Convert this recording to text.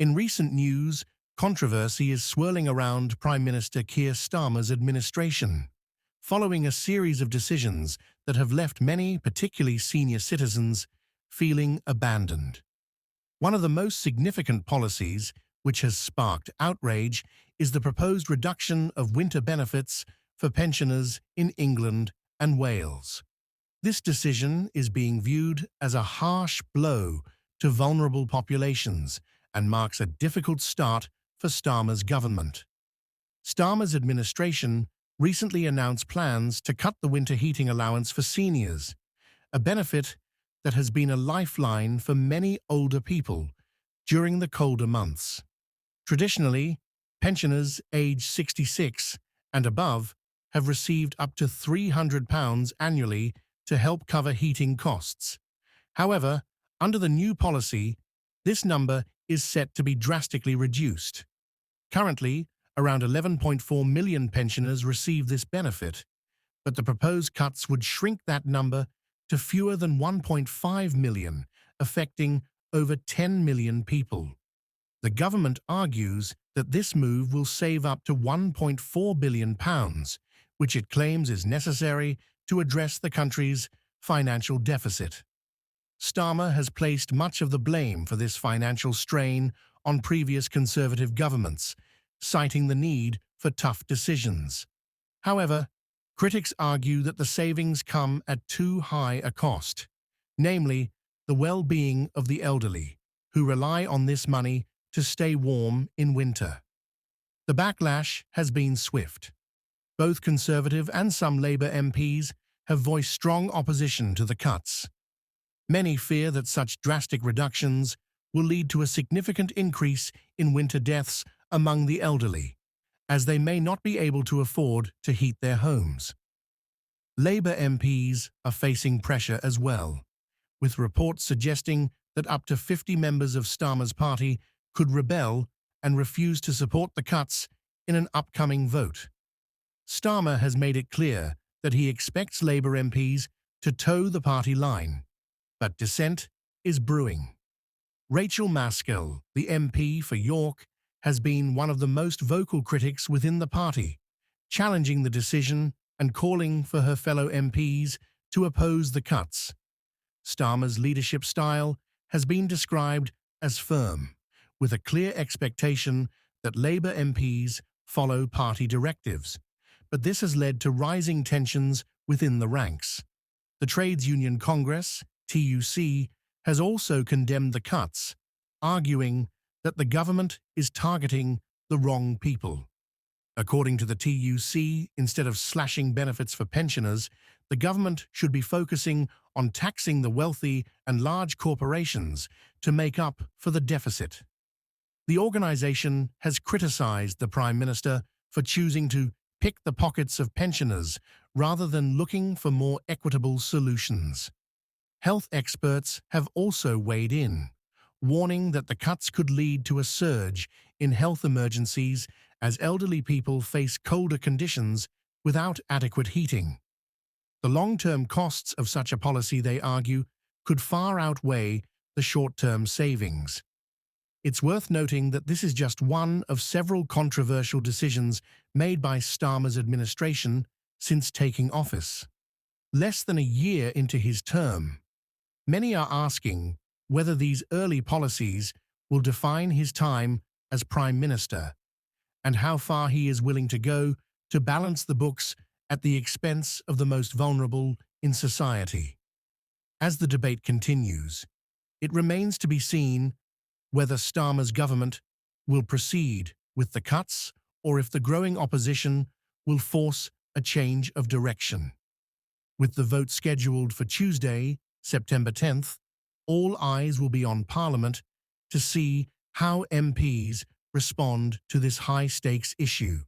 In recent news, controversy is swirling around Prime Minister Keir Starmer's administration, following a series of decisions that have left many, particularly senior citizens, feeling abandoned. One of the most significant policies which has sparked outrage is the proposed reduction of winter benefits for pensioners in England and Wales. This decision is being viewed as a harsh blow to vulnerable populations and marks a difficult start for Starmer's government. Starmer's administration recently announced plans to cut the winter heating allowance for seniors, a benefit that has been a lifeline for many older people during the colder months. Traditionally, pensioners aged 66 and above have received up to £300 annually to help cover heating costs. However, under the new policy, this number is set to be drastically reduced. Currently, around 11.4 million pensioners receive this benefit, but the proposed cuts would shrink that number to fewer than 1.5 million, affecting over 10 million people. The government argues that this move will save up to £1.4 billion, which it claims is necessary to address the country's financial deficit. Starmer has placed much of the blame for this financial strain on previous Conservative governments, citing the need for tough decisions. However, critics argue that the savings come at too high a cost, namely the well-being of the elderly, who rely on this money to stay warm in winter. The backlash has been swift. Both Conservative and some Labour MPs have voiced strong opposition to the cuts. Many fear that such drastic reductions will lead to a significant increase in winter deaths among the elderly, as they may not be able to afford to heat their homes. Labour MPs are facing pressure as well, with reports suggesting that up to 50 members of Starmer's party could rebel and refuse to support the cuts in an upcoming vote. Starmer has made it clear that he expects Labour MPs to toe the party line, but dissent is brewing. Rachel Maskell, the MP for York, has been one of the most vocal critics within the party, challenging the decision and calling for her fellow MPs to oppose the cuts. Starmer's leadership style has been described as firm, with a clear expectation that Labour MPs follow party directives, but this has led to rising tensions within the ranks. The Trades Union Congress, TUC, has also condemned the cuts, arguing that the government is targeting the wrong people. According to the TUC, instead of slashing benefits for pensioners, the government should be focusing on taxing the wealthy and large corporations to make up for the deficit. The organisation has criticised the Prime Minister for choosing to pick the pockets of pensioners rather than looking for more equitable solutions. Health experts have also weighed in, warning that the cuts could lead to a surge in health emergencies as elderly people face colder conditions without adequate heating. The long-term costs of such a policy, they argue, could far outweigh the short-term savings. It's worth noting that this is just one of several controversial decisions made by Starmer's administration since taking office. Less than a year into his term, many are asking whether these early policies will define his time as Prime Minister and how far he is willing to go to balance the books at the expense of the most vulnerable in society. As the debate continues, it remains to be seen whether Starmer's government will proceed with the cuts or if the growing opposition will force a change of direction. With the vote scheduled for Tuesday, September 10th, all eyes will be on Parliament to see how MPs respond to this high-stakes issue.